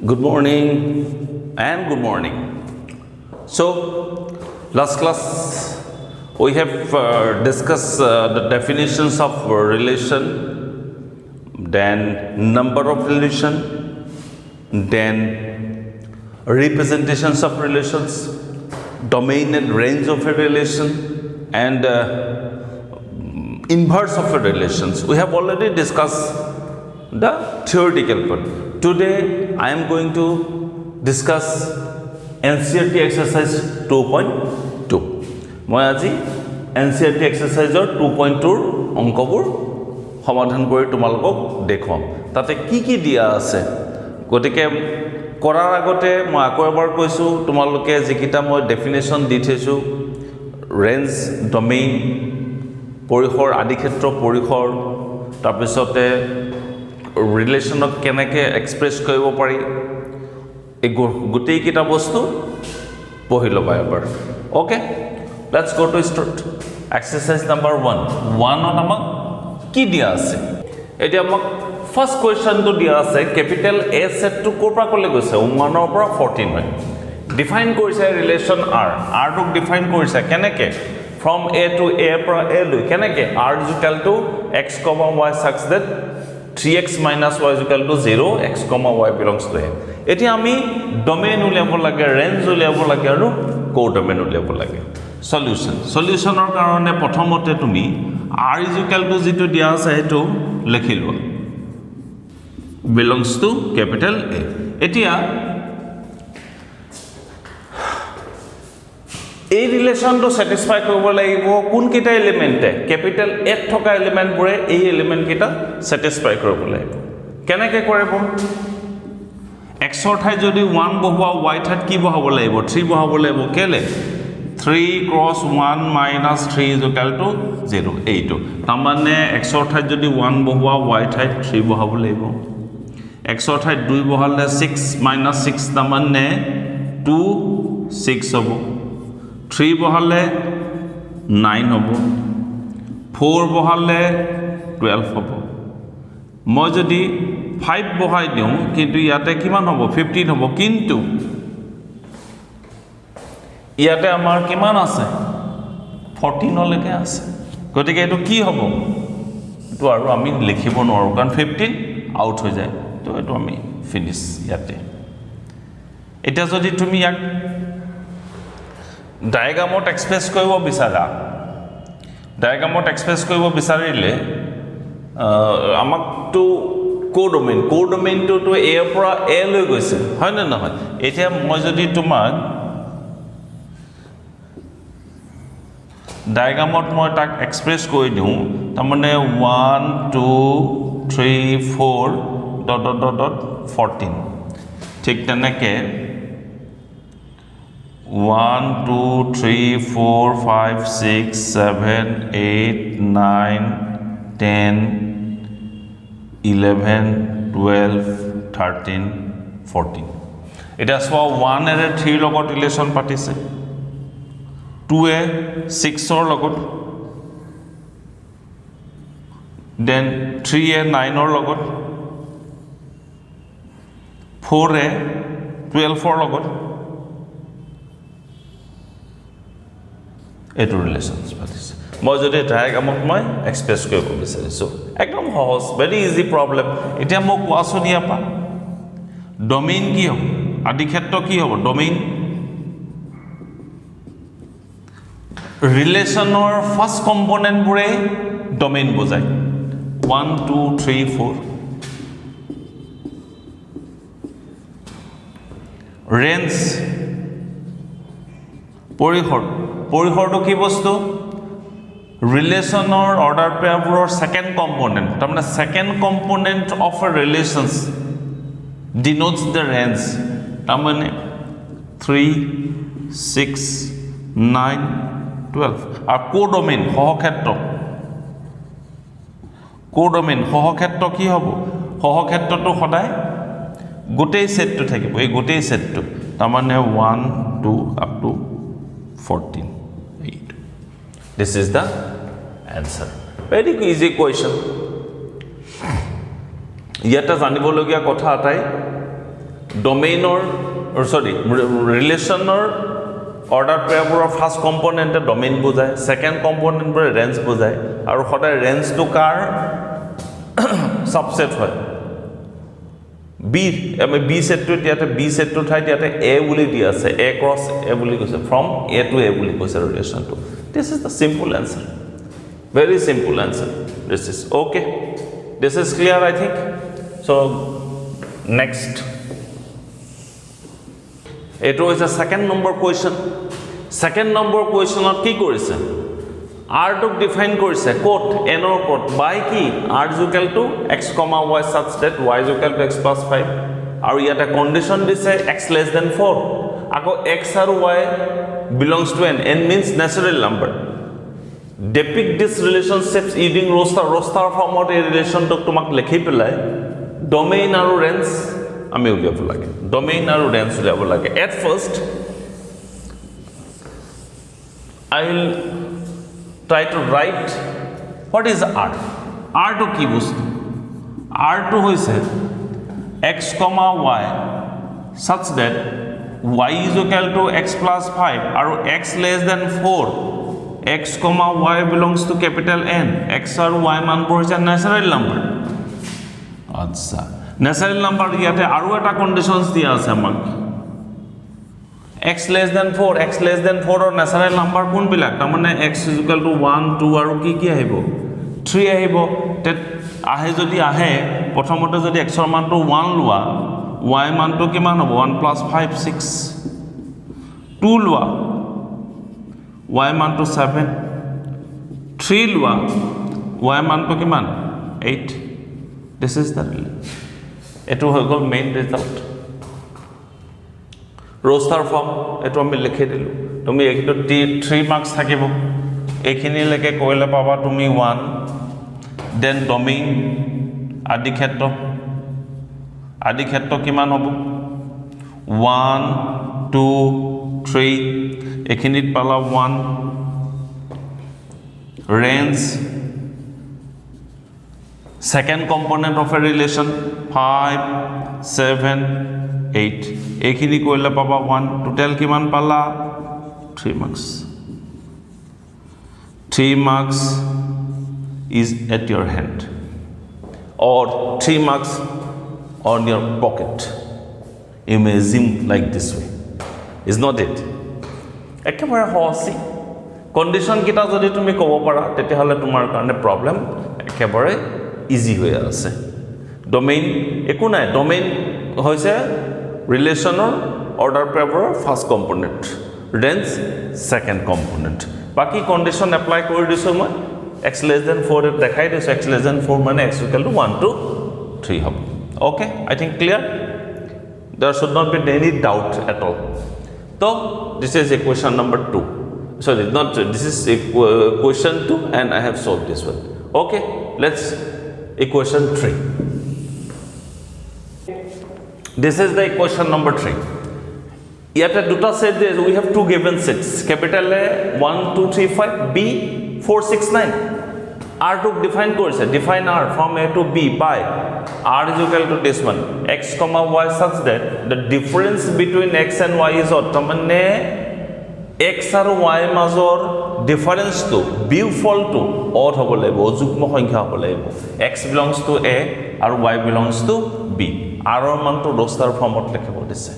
Good morning and good morning. So, last class we have discussed the definitions of relation, then number of relation, then representations of relations, domain and range of a relation, and inverse of a relations. We have already discussed the theoretical part. Today I am going to discuss NCERT exercise 2.2. মই আজি NCERT exercise 2.2 অংকবোৰ সমাধান কৰি তোমালোকক দেখুৱাম। তাতে কি দিয়া আছে গতিকে কৰাৰ আগতে মই আকৌ এবাৰ কৈছো তোমালোকে যিকিটা মই ডেফিনেশন দি থৈছো ৰেঞ্জ ডমেইন পৰিসৰ আদি ক্ষেত্ৰ পৰিসৰ তাৰ পিছতে ৰিলেশনক কেনেকে এক্সপ্ৰেছ কৰিব পাৰি এই গোটেই কিটা বস্তু পঢ়ি লবা এবাৰ okay let's go to start exercise number 1 ত আমাক কি দিয়া আছে এতিয়া আমাক ফাৰ্স্ট কোৱেশ্চনটো দিয়া আছে ক্যাপিটাল এ সেটটো কোৰ পৰা কলে গৈছে 1 ৰ পৰা 14 হয় ডিফাইন কৰিছে ৰিলেশন r টোক ডিফাইন কৰিছে কেনেকে from a to a পৰা a লৈ কেনেকে r is equal to x, y such that 3x minus y is equal to 0 x, y belongs to a এতিয়া আমি ডমেইন উলিয়াব লাগে ৰেঞ্জ উলিয়াব লাগে আৰু কোডমেইন উলিয়াব লাগে সলিউশনৰ কাৰণে প্ৰথমতে তুমি r is equal to যেটো দিয়া আছে হেতু লিখি লোৱা belongs to capital A এতিয়া এই ৰিলেশনটো স্যাটিসফাই কৰিব লাগিব কোন কিটা এলিমেন্টে ক্যাপিটাল A থকা এলিমেন্ট বোৰে এই এলিমেন্ট কিটা স্যাটিসফাই কৰিব লাগিব কেনেকৈ কৰিব x ৰ ঠাই যদি 1 বহোৱা y ঠাইত কি বহাব লাগিব 3 বহাব লাগিব কেলে 3 cross 1 minus 3 is equal to 0 এইটো তাৰমানে x ৰ ঠাইত যদি 1 বহোৱা y ঠাইত 3 বহাব লাগিব x ৰ ঠাইত 2 বহালে 6 minus 6 তাৰমানে 2 6 হ'ব 3 বহালে 9 হ'ব 4 বহালে 12 হ'ব মই যদি 5 বহাই দিও কিন্তু ইয়াতে কিমান হ'ব 15 হ'ব কিন্তু ইয়াতে আমাৰ কিমান আছে 14 লৈকে আছে গতিকে এটো কি হ'ব তো আৰু আমি লিখিব নোৱাৰো কাৰণ 15 আউট হৈ যায় তো এটো আমি ফিনিশ ইয়াতে এটা যদি তুমি ইয়াক ডায়াগ্ৰামত এক্সপ্ৰেছ কৰিব বিচাৰা ডায়াগ্ৰামত এক্সপ্ৰেছ কৰিব বিচাৰিলে আমাক তো কোডমেইনটো তো a ৰ পৰা a লৈ গৈছে হয় না নহয় এতিয়া মই যদি তোমাক ডায়াগ্ৰামত মই তাক এক্সপ্ৰেছ কৰি দিও তাৰমানে 1 2 3 4 14 ঠিক তেনেকে 1 2 3 4 5 6 7 8 9 10 11 12 13 14 এটা সব 1 এৰে 3 লগত ৰিলেশন পাতিছে 2 এ 6 ৰ লগত দেন 3 এ 9 ৰ লগত 4 এ 12 ৰ লগত এটো ৰিলেশনস পাতিছে মই যদি ডায়াগ্ৰামত মই এক্সপ্ৰেছ কৰিব বিচাৰিছো একদম সহজ ভেৰি ইজি প্ৰবলেম এতিয়া মই কোৱাছোন ইয়াপা ডমেইন কি হ'ব আদি ক্ষেত্ৰ কি হ'ব ডমেইন ৰিলেশনৰ ফাৰ্স্ট কম্পোনেন্ট বোৰে ডমেইন বুজায় 1 2 3 4 ৰেঞ্জ পৰিসৰটো কি বস্তু ৰিলেশনৰ অৰ্ডাৰ পেয়াৰবোৰৰ সেকেন্ড কম্পোনেন্ট তাৰমানে second component of a relations denotes the range তাৰমানে 3 6 9 12 আৰু কোডমেইন সহক্ষেত্ৰ কি হ'ব সহক্ষেত্ৰটো সদায় গোটেই সেটটো থাকিব এই গোটেই সেটটো তাৰমানে 1 2 up to 14 8 this is the answer very easy question ইয়াতে জানিবলগীয়া কথা এটাই ডমেইনৰ ৰিলেশ্যনৰ অৰ্ডাৰ পেয়াৰবোৰৰ ফাৰ্ষ্ট কম্পনেণ্টে ডমেইন বুজায় ছেকেণ্ড কম্পনেণ্টবোৰে ৰেঞ্জ বুজায় আৰু সদায় ৰেঞ্জটো কাৰ সাবসেট হয় বি আমি বি সেটটো ইয়াতে বি সেটটো ঠাইত ইয়াতে এ বুলি দি আছে এ ক্ৰছ এ বুলি কৈছে ফ্ৰম এ টু এ বুলি কৈছে ৰিলেশ্যনটো this is the simple answer very simple answer this is okay this is clear I think so next it was a second number question কি কৰিছে r to define কৰিছে quote n or quote by কি r is equal to x y such that y is equal to x plus 5 আৰু ইয়াতে condition দিছে x less than 4 আকৌ x আৰু y belongs to n means natural number depict this relationships using roster format a relation to tomak lekhi pelai domain aru range ami uliabo lage domain aru range uliabo lage at first I will try to write what is r to ki bostu r to hoise x y such that y is equal to x plus 5 aru x less than 4 x comma y belongs to capital N x और y मान পড়ছে natural number আচ্ছা natural number ইয়াতে আৰু এটা conditions দিয়া আছে আমাক x less than 4 x less than 4 और ন্যাচারাল নাম্বার কোন বিলাক তাৰ মানে x is equal to 1 2 আৰু কি আহিব 3 আহিব তে আহে যদি আহে প্ৰথমতে যদি x ৰ মানটো 1 লোৱা y মানটো কিমান হ'ব 1 plus 5 6 2 লোৱা y मान तो 7 3 लुआ y मान तो किमान 8 this is the এটো হৈ গল মেইন ৰিজাল্ট roster form এটো আমি লিখি দিলো তুমি এটো 3 মার্কস থাকিব এখিনি লেকে কইলে পাবা তুমি 1 দেন ডমেইন আদি ক্ষেত্ৰ কিমান হ'ব 1 2 3 এখিনিত পালা 1 range second component of a relation 5 7 8 এখিনি কইলে পাবা 1 টোটাল কিমান পালা 3 marks is at your hand or 3 marks on your pocket you may assume like this way is not it একেবাৰে হসি কন্ডিশন কিটা যদি তুমি কব পাৰা তেতে হলে তোমাৰ কাৰণে প্ৰবলেম একেবাৰে ইজি হৈ আছে ডমেইন একো নাই ডমেইন হৈছে ৰিলেচনৰ অৰ্ডাৰ পেয়াৰৰ first component range second component বাকি কন্ডিশন এপ্লাই কৰি দিছো মই x less than 4 দেখাই দিছো x less than 4 মানে x equal to 1 to 3 হ'ব okay I think clear there should not be any doubt at all so this is equation number 2 sorry not this is question 2 and I have solved this one okay let's equation 3 this is the equation number 3 yata duta set there we have two given sets capital A 1 2 3 5 B 4 6 9 r to define course define r from A to B by r is equal to this one x comma y such that the difference between x and y is odd tamane x আৰু y মাজৰ difference to বিয়োগফল to odd হ'ব লাগিব যুগ্ম সংখ্যা হ'ব লাগিব x belongs to A আৰু y belongs to B r ৰ মানটো roster ফৰ্মত লিখিব দিছে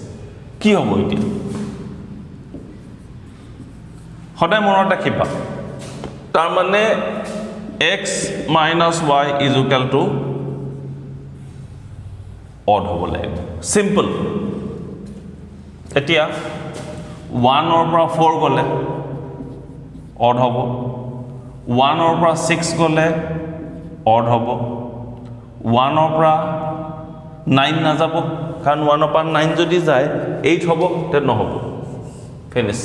কি হ'ব এতিয়া সদায় মনত ৰাখিবা তাৰ মানে x minus y is equal to odd হ'ব লাগিব simple এতিয়া 1 or 4 গলে odd হ'ব 1 or 6 গলে odd হ'ব 1 or 9 না যাব কারণ 1 or 9 যদি যায় 8 হ'ব তে নহব ফিনিশ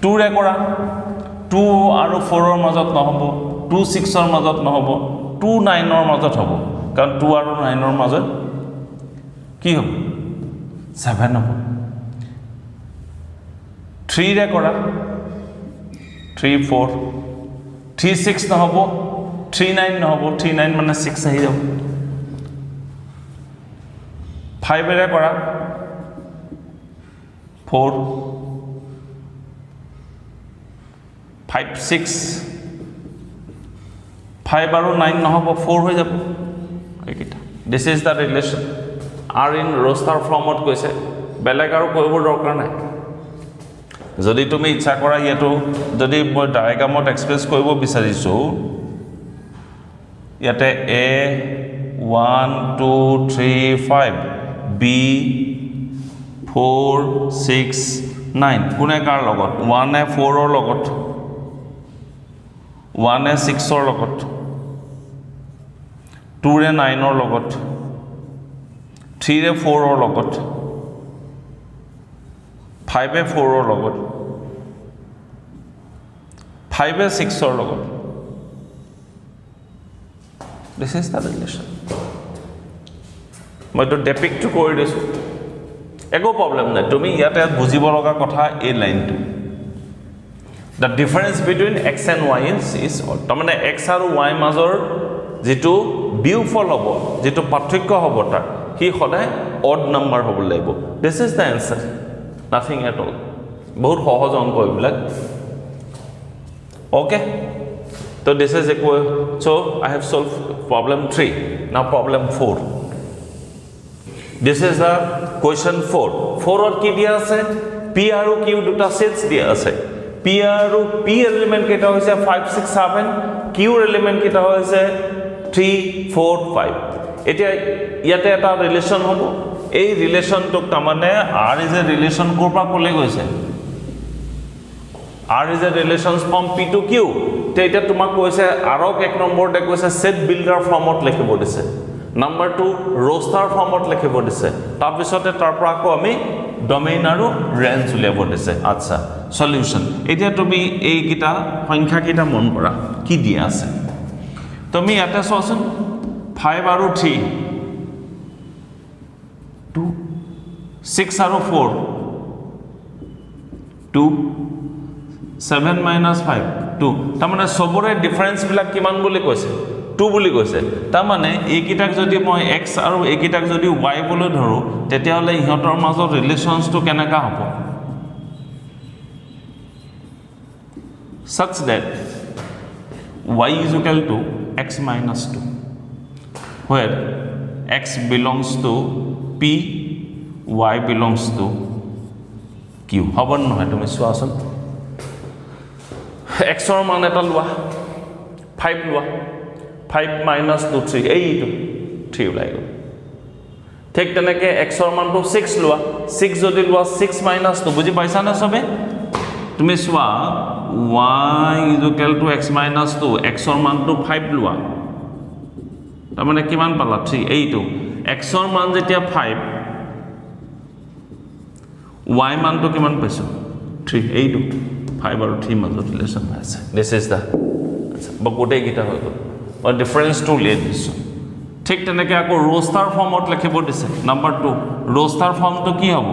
2 ৰে কৰা 2 আৰু 4 ৰ মাজত নহব 2 6 ৰ মাজত নহব 2 9 ৰ মাজত হ'ব কাৰণ 2 আৰু 9 ৰ মাজত কি হ'ব 7 হ'ব 3 रे करा 3 4 3 6 ना हबो 3 9 ना हबो 3 9 माने 6 आही जाबो 5 रे करा 4 5 6 5 আৰু 9 নহব 4 হৈ যাব এইকিটা this is the relation R in roster ফৰ্মত কৈছে বেলেগ আৰু কৰিব দৰকাৰ নাই যদি তুমি ইচ্ছা কৰা ইয়াতো যদি মই ডায়াগ্ৰামত এক্সপ্ৰেছ কৰিব বিচাৰিছো ইয়াতে a 1 2 3 5 b 4 6 9 কোনে কাৰ লগত 1 এ 4 ৰ লগত 1 এ 6 ৰ লগত 2 এ 9 ৰ লগত 3 এ 4 ৰ লগত 5 এ 4 ৰ লগত 5 এ 6 ৰ লগত this is the relation মই তো depict কৰি দিছো একো প্ৰবলেম নাই তুমি ইয়াতে বুজিব লগা কথা এই লাইনটো the difference between x and y is তাৰমানে x আৰু y মাজৰ যেটো বিয়োগফল হ'ব যেটো পাৰ্থক্য হ'ব তাৰ কি সদায় odd number হ'ব লাগিব this is the answer nothing at all বহুত সহজ অংক এইবিলাক okay so this is equal so I have solved problem 3 now problem 4 this is the question 4 4 or ki dia ase p aru q duta sets dia ase p aru p element keta hoise 5 6 7 q element keta hoise 3 4 5 etia yate eta relation hobo ei relation tok tamane r is a relation korpa kole goise r is a relations from p to q te eta tumak koise arok ek number te koise set builder formot lekhibo dise number 2 roster formot lekhibo dise tar pisote tar pra ko ami domain aru range ulebo dise acha solution etia tumi ei kita সংখ্যা kita mon kora ki dia ase tumi ate sosun 5 aru 3 2 6 aru 4 2 7 minus 5 2 tamane sobore difference bilak kiman boli koise 2 boli koise tamane ekitak jodi moi x aru ekitak jodi y boli dharu tetia hole ihotor major relations to kenaka hobo such that y is equal to x minus 2 where x belongs to p y belongs to q hobon no tumi suason x or মান এটা লোৱা 5 লোৱা 5 minus 2 3 এইটো 3 ওলাই গল ঠিক তেনেকে x or মানটো 6 লোৱা 6 যদি লোৱা 6 minus 2 বুজি পাইছা না সবে তুমি সোৱা y is equal to x minus 2 x or মানটো 5 লোৱা তাৰ মানে কিমান পালা 3 এইটো x or মান যেতিয়া 5 y মানটো কিমান পাইছো 3 এইটো 5 or 3 মাজৰ relation আছে this is the বকোটে গিটা হৈ গল or difference to let this ঠিক তেনেকে আকো roster formত লিখিব দিছে number 2 roster form তো কি হ'ব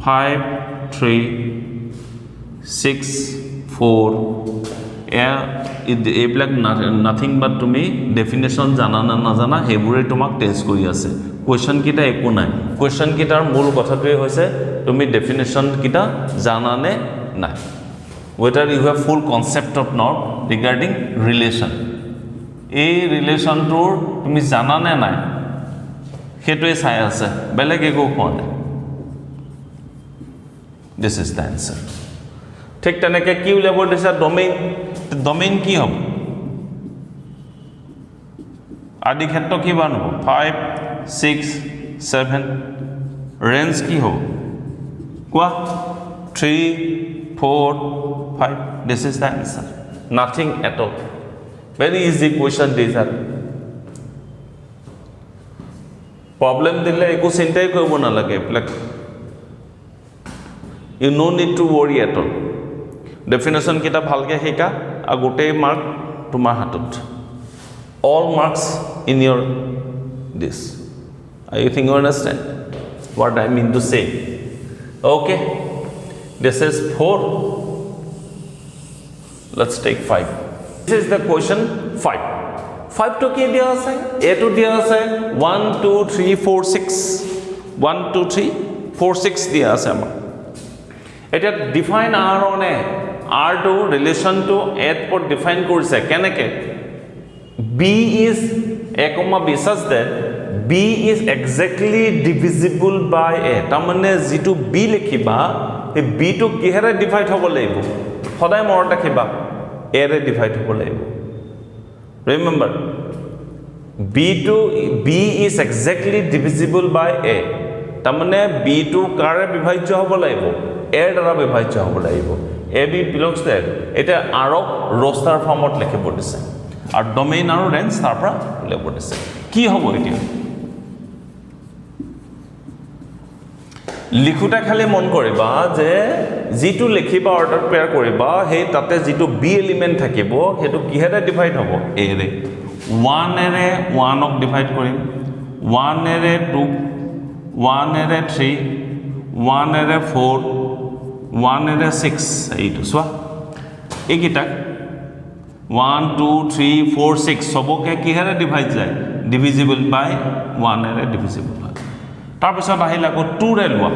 5 3 6 4 এইবিলাক nothing but তুমি definition জানা না নাজানা হেবুৰে তোমাক টেস্ট কৰি আছে question কিটা একো নাই question কিটাৰ মূল কথাটোই হৈছে তুমি definition কিটা জানা নে নাই whether you have full concept of not regarding relation এই relation tour তুমি জানা নে নাই হেটোই চাই আছে বেলেগ একো কোৱা নাই this is the answer ঠিক তেনেকে কি উলিয়াব দিছে ডোমেইন কি হ'ব আদি ক্ষেত্ৰ কি বান হ'ব 5 6 7 ৰেঞ্জ কি হ'ব কোৱা 3 4 5 this is the answer nothing at all very easy question these are problem dile eko চিন্তাই কৰিব নালাগে like you no need to worry at all definition kita bhalke heka agote mark tumar hatot all marks in your this I think you understand what I mean to say okay this is 4 let's take 5 this is the question 5 5 to ki dia ase a to dia ase 1 2 3 4 6 1 2 3 4 6 দিয়া আছে আমাৰ এটা define r on a r to relation to a পর define কৰিছে কেনেকে b is a comma b such that b is exactly divisible by a তাৰ মানে যেটো b লিখিবা এই b টো কিহেৰে ডিভাইড হ'ব লাগিব সদায় মনত ৰাখিবা a ৰে ডিভাইড হ'ব লাগিব remember b is exactly divisible by a তাৰ মানে b টো কাৰে বিভাজ্য হ'ব লাগিব a দ্বাৰা বিভাজ্য হ'ব লাগিব ab belongs to এটা r ক roster ফৰ্মত লিখিব দিছে আৰু ডমেইন আৰু ৰেঞ্জ তাৰ পৰা উলিয়াব দিছে কি হ'ব এতিয়া লিখুটা খালি মন কৰিবা যে যেটো লিখিবা অৰ্ডাৰ পেয়াৰ কৰিবা হে তাতে যেটো b এলিমেন্ট থাকিব হেতু কিহেৰে ডিভাইড হ'ব a ৰে 1 এৰে 1 ক ডিভাইড কৰিম 1 এৰে 2 1 এৰে 3 1 এৰে 4 1 এৰে 6 এইটো সোৱা এইকিটা 1 2 3 4 6 সবকে কিহেৰে ডিভাইড যায় ডিভিজিবল বাই 1 এৰে ডিভিজিবল হয় তাৰ পিছত আহিল আকৌ 2 ৰে লোৱা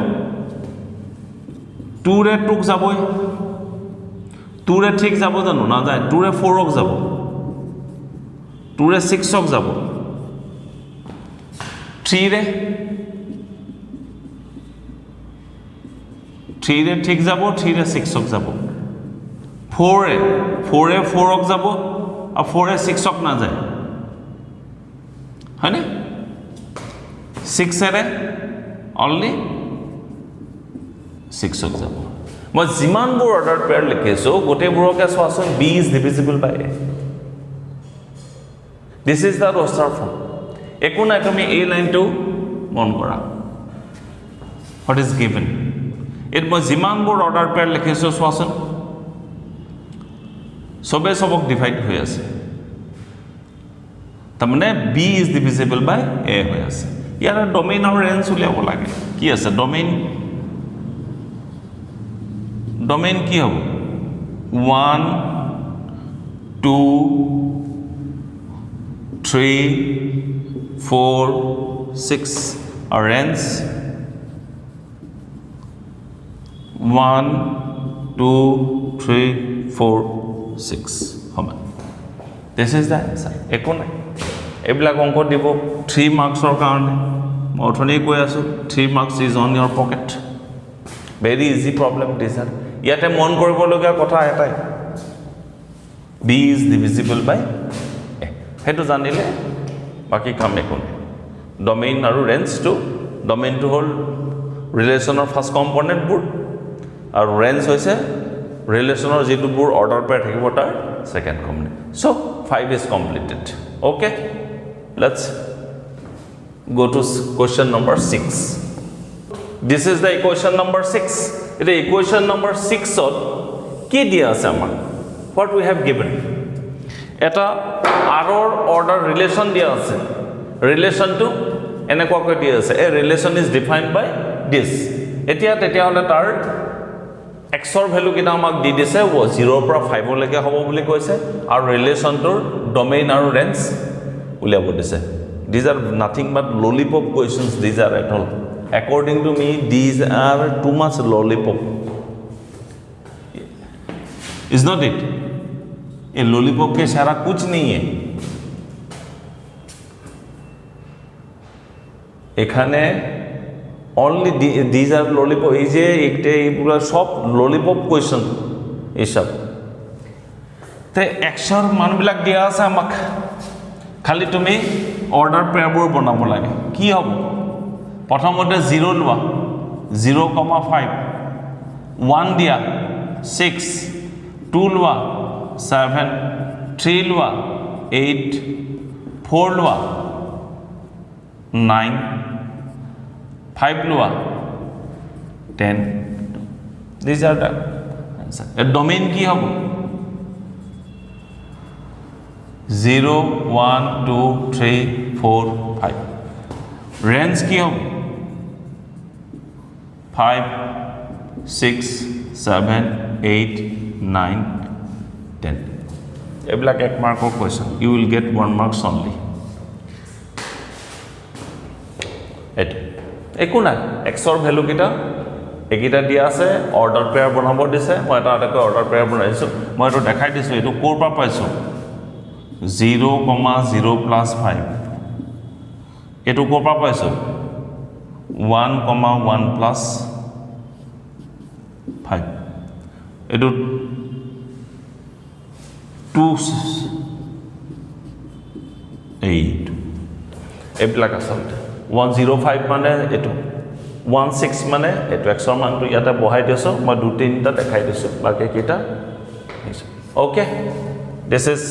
2 ৰে 2 ক যাবই 2 ৰে ঠিক যাব জানো না যায় 2 ৰে 4 ক যাব 2 ৰে 6 ক যাব 3 ৰে ঠিক যাব 3 ৰে 6 ক যাব 4 ৰে 4 ক যাব আৰু 4 ৰে 6 ক না যায় হয়নে 6 ৰে only 6 ক যাব মই জিমানবোৰ অৰ্ডাৰ পেয়াৰ লিখিছো গোটেইবোৰকে চোৱাচোন b is divisible by a this is the roster form একো নাই তুমি এই লাইনটো মন কৰা what is given it মই জিমানবোৰ অৰ্ডাৰ পেয়াৰ লিখিছো চোৱাচোন সবে সবক ডিভাইড হৈ আছে তাৰমানে b is divisible by a হৈ আছে ইয়াৰ ডমেইন আৰু ৰেঞ্জ উলিয়াব লাগে কি আছে ডমেইন কি হ'ব 1 2 3 4 6 আৰু ৰেঞ্জ 1 2 3 4 6 সমান this is the answer একো নাই এইবিলাক অংক দিব 3 মাৰ্কছৰ কাৰণে মই অথনি কৈ আছো 3 marks is on your pocket very easy problem this are ইয়াতে মন কৰিবলগীয়া কথা এটাই b is divisible by a হেতু জানিলে বাকি কাম একো নাই ডমেইন আৰু ৰেঞ্জ টু ডমেইন টু হল ৰিলেচনৰ ফাৰ্স্ট কম্পোনেন্ট বোৰ আৰু ৰেঞ্জ হৈছে ৰিলেচনৰ যেটোবোৰ অৰ্ডাৰ পেয়াৰ থাকিব তাৰ second component so 5 is completed okay let's go to question number 6 this is the equation number 6 it is equation number 6 ot ki dia ase amar what we have given eta r or order relation dia ase relation to enekwa ko dia ase a relation is defined by this etia tetia hole tar x or value kita amak di dise wo 0 পৰা 5 লৈকে হ'ব বুলি কৈছে আৰু relation টোৰ domain আৰু range উলিয়াব দিছে these are nothing but lollipop questions these are at all according to me these are too much lollipop is not it a lollipop के सारा कुछ नहीं है এখানে only these are lollipop এই যে একটা এইগুলা সব lollipop question এসব তে এক্সৰ মানবিলাক দিয়া আছে আমাক খালি তুমি অৰ্ডাৰ পেয়াৰবোৰ বনাব লাগে কি হ'ব প্ৰথমতে 0 লোৱা 0,5 1 দিয়া 6 2 লোৱা 7 3 লোৱা 8 4 লোৱা 9 5 লোৱা 10 these are the answer a domain কি হ'ব 0 1 2 3 4 5 range কি হ'ব 5 6 7 8 9 10 এইবিলাক এক মাৰ্কৰ question you will get 1 marks only একো নাই এক্সৰ ভ্যালু কিটা একিটা দিয়া আছে অৰ্ডাৰ পেয়াৰ বনাব দিছে মই এটা এটাকৈ অৰ্ডাৰ পেয়াৰ বনাইছো মই এটো দেখাই দিছো এটো কোৰ পৰা পাইছো 0,0 + 5 এটো কোৰ পৰা পাইছো 1,1 + 5 এটো 2 8 এইবিলাক আচলতে 105 মানে এটো 16 মানে এটো এক্সৰ মানটো ইয়াতে বহাই দিছো মই দুই তিনটা দেখাই দিছো বাকি কিটা okay this is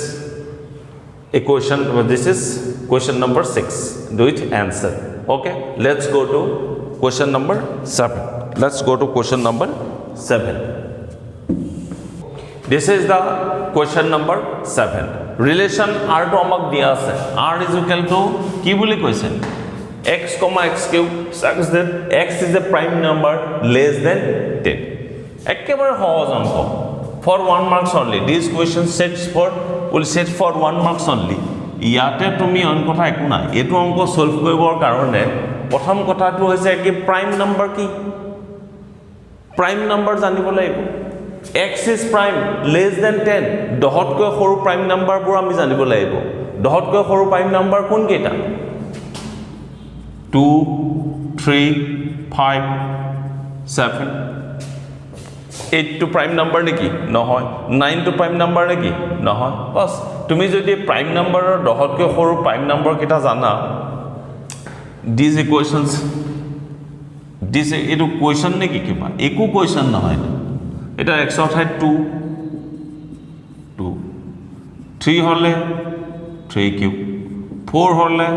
equation this is question number 6 do it answer okay let's go to question number 7 let's go to question number 7 this is the question number 7 relation r to amak dia ase r is equal to ki boli koise x, x cube such that x is a prime number less than 10 ekebare সহজ অংক for 1 marks only these questions will set for 1 marks only ইয়াতে তুমি অংকটা একো নাই এটো অংক solve কৰিবৰ কাৰণে প্ৰথম কথাটো হৈছে কি প্ৰাইম নাম্বাৰ কি প্ৰাইম নাম্বাৰ জানিব লাগিব x is prime less than 10 দহতকৈ সৰু প্ৰাইম নাম্বাৰবোৰ আমি জানিব লাগিব দহতকৈ সৰু প্ৰাইম নাম্বাৰ কোন কেইটা 2 3 5 7 8 to prime number neki নহয় 9 to prime number neki নহয় বস তুমি যদি prime number ৰ দহতকৈ সৰু prime number কিটা জানা these equations this এটো question neki কিবা একো question নহয় এটা x অৰ ঠাইত 2 3 হলে 3 কিউব 4 হলে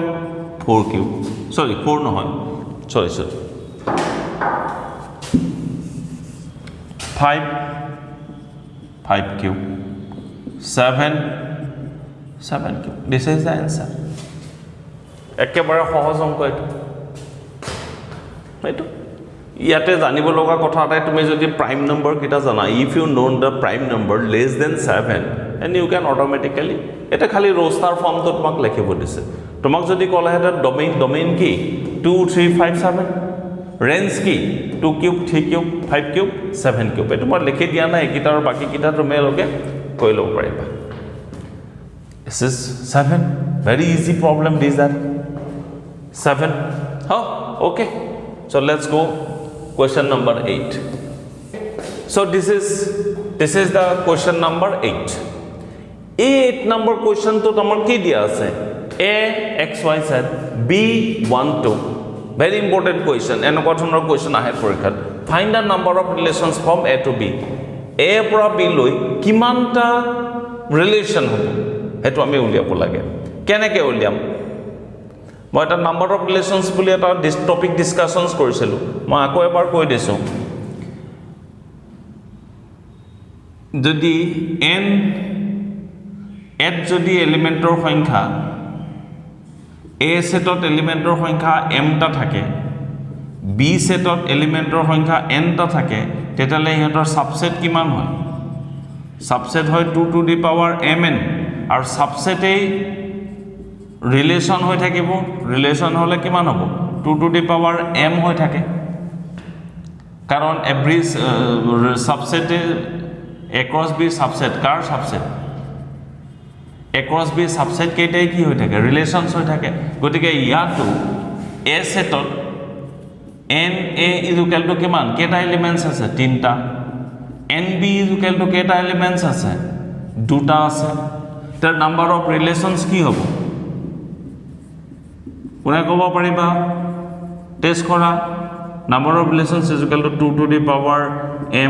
4 কিউব sorry 4 নহয় sorry 5 cube 7 cube this is the answer ekebare সহজ অংক এটো ইয়াতে জানিব লগা কথা এটা তুমি যদি প্রাইম নাম্বার কিটা জানা if you know the prime number less than 7 and you can automatically এটা খালি রোস্টার ফর্ম তো তোমাক লিখিব দিছে তোমাক যদি কলা এটা ডোমেইন কি 2 3 5 7 রেঞ্জ কি 2 cube 3 cube 5 cube 7 cube এটো মই লিখি দিয়া নাই কিটা আৰু বাকি কিটা তুমি লগে কই লব পাৰিবা this is 7 very easy problem this that 7 okay so let's go question number 8 so this is the question number 8 8 number question to tomar ki dia ase a x y z b 1 2 very important question and ধৰণৰ question আহে পৰীক্ষাত find the number of relations from a to b a পৰা b লৈ কিমানটা relation হ'ব হেতু আমি উলিয়াব লাগে কেনেকৈ উলিয়াম মই এটা নাম্বাৰ অফ ৰিলেশনস বুলি এটা টপিক ডিসকাশনস কৰিছিলো মই আকৌ এবাৰ কৈ দিছো যদি n যদি এলিমেন্টৰ সংখ্যা a সেটত এলিমেন্টৰ সংখ্যা m টা থাকে b সেটত এলিমেন্টৰ সংখ্যা n টা থাকে তেতিয়ালে ইহঁতৰ সাবসেট কিমান হয় সাবসেট হয় 2 to the power mn আৰু সাবসেটেই ৰিলেশন হৈ থাকিব ৰিলেশন হলে কিমান হ'ব 2 to the power m হৈ থাকে কাৰণ every subset across b subset কাৰ সাবসেট across b সাবসেট কেইটাই কি হৈ থাকে ৰিলেশনস হৈ থাকে গতিকে ইয়াটো a সেটত n a is equal to কিমান কেটা এলিমেন্টস আছে তিনটা n b is equal to কেটা এলিমেন্টস আছে দুটা আছে তাৰ নাম্বাৰ অফ ৰিলেশনস কি হ'ব কোনে ক'ব পাৰিবা টেস্ট কৰা number of relations is equal to 2 to the power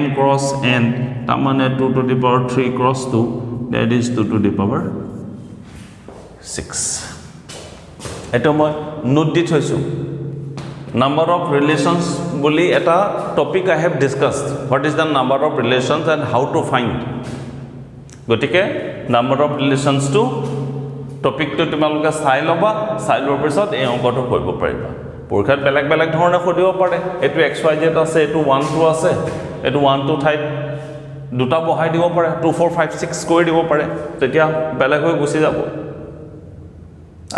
m cross n তাৰ মানে 2 to the power 3 cross 2 that is 2 to the power 6 এটো মই নোট দি থৈছো number of relations বুলি এটা topic I have discussed what is the number of relations and how to find গতিকে number of relations to topic to তোমালোকে চাই লবা চাই লোৱাৰ পিছত এই অংকটো কৰিব পাৰিবা পৰীক্ষাত বেলেগ বেলেগ ধৰণে খুদিব পাৰে এটো xyz আছে এটো 1 2 আছে এটো 1 2 ঠাইত দুটা বহাই দিব পাৰে 2 4 5 6 কৰি দিব পাৰে তেতিয়া বেলেগ হৈ গুছি যাব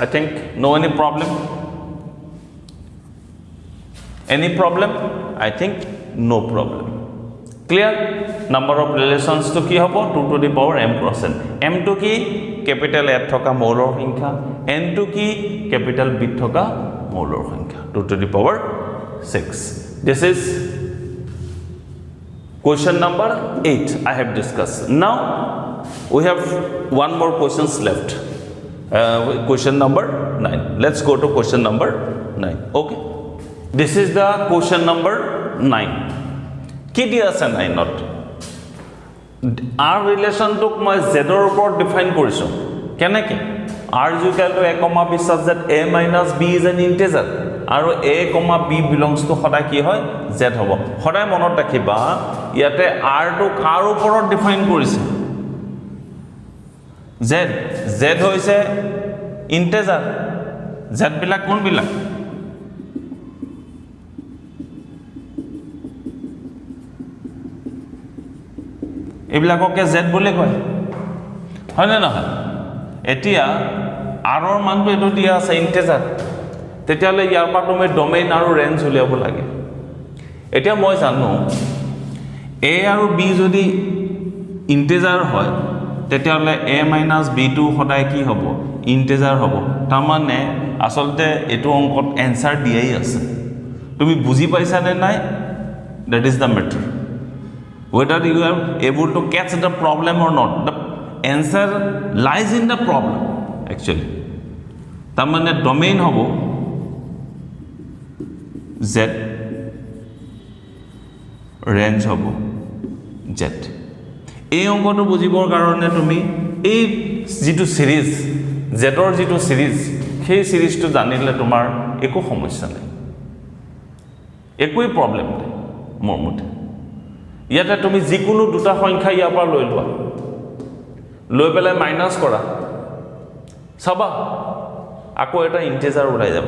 I think no any problem Any problem? I think no problem. Clear? Number of relations to ki hobo 2 to the power m cross n. M to ki capital A thoka molar সংখ্যা, n to ki capital B thoka molar সংখ্যা 2 to the power 6. This is question number 8 I have discussed. Now we have one more questions left. Question number 9. Let's go to question number 9. Okay. This is the question number 9. কি দিয়া আছে 9ত? R relation টোক মই z ৰ ওপৰত define কৰিছো কেনেকে r is equal to a comma b such that a minus b is an integer আৰু a comma b belongs to সদায় কি হয় z হ'ব সদায় মনত ৰাখিবা ইয়াতে r টো কাৰ ওপৰত ডিফাইন কৰিছে z হৈছে integer z বিলাক কোন বিলাক এবিলাককে z বুলি কয় হয় না নহয় এতিয়া r ৰ মানটো এটো দিয়া আছে ইন্টিজাৰ তেতিয়ালে ইয়াৰ পৰা তুমি ডোমেইন আৰু ৰেঞ্জ উলিয়াব লাগে এতিয়া মই জানো a আৰু b যদি ইন্টিজাৰ হয় তেতিয়ালে a - b টো সদায় কি হ'ব ইন্টিজাৰ হ'ব তাৰ মানে আসলতে এটো অংকত এনসার দিয়াই আছে তুমি বুজি পাইছা নে নাই that is the matter whether you are able to catch the problem or not the answer lies in the problem actually তাৰ মানে ডোমেইন হ'ব z ৰেঞ্জ হ'ব z এই অংকটো বুজিবৰ কাৰণে তুমি এই যেটো সিৰিজ z ৰ যেটো সিৰিজ সেই সিৰিজটো জানিলে তোমাৰ একো সমস্যা নাই একোই প্ৰবলেম নাই মোৰ মতে ইয়াতে তুমি যিকোনো দুটা সংখ্যা ইয়াৰ পৰা লৈ লোৱা লৈ পেলাই মাইনাস কৰা সবা আকৌ এটা ইন্টিজাৰ ওলাই যাব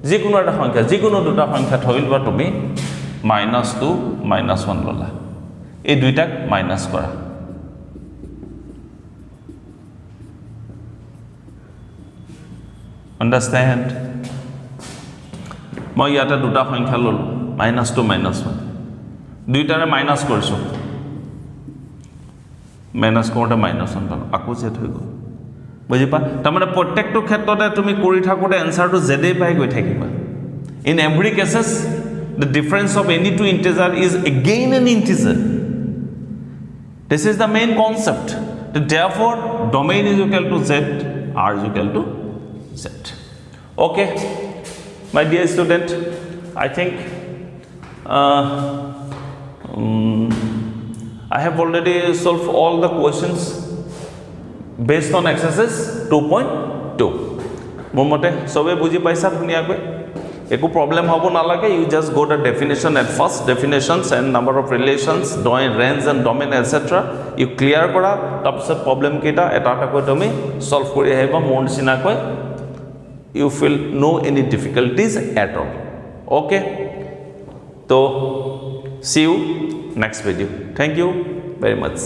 যিকোনো এটা সংখ্যা যিকোনো দুটা সংখ্যা থৈ লোৱা তুমি -2 -1 ললা এই দুইটাক মাইনাস কৰা understand মই ইয়াতে দুটা সংখ্যা ললো -2 -1 দুইটাৰে মাইনাস কৰিছো মাইনাস কৰোতে -1 পালো আকৌ জেড হৈ গ'ল বুজি পা তাৰমানে প্ৰত্যেকটো ক্ষেত্ৰতে তুমি কৰি থাকোতে এনসাৰটো জেডেই পাই গৈ থাকিবা in every cases the difference of any two integer is again an integer this is the main concept therefore domain is equal to z r is equal to z okay my dear student I think I have already solved all the questions based on exercise 2.2 মোৰ মতে সবে বুজি পাইছা ধুনিয়াকৈ একো problem হ'ব নালাগে you just go the definition at first definitions and number of relations domain range and domain etc you clear কৰা তাৰপিছত প্ৰবলেম কেটা এটা কৈ তুমি সলভ কৰি আহিবা মোৰ নিচিনাকৈ you feel no any difficulties at all okay so see you next video thank you very much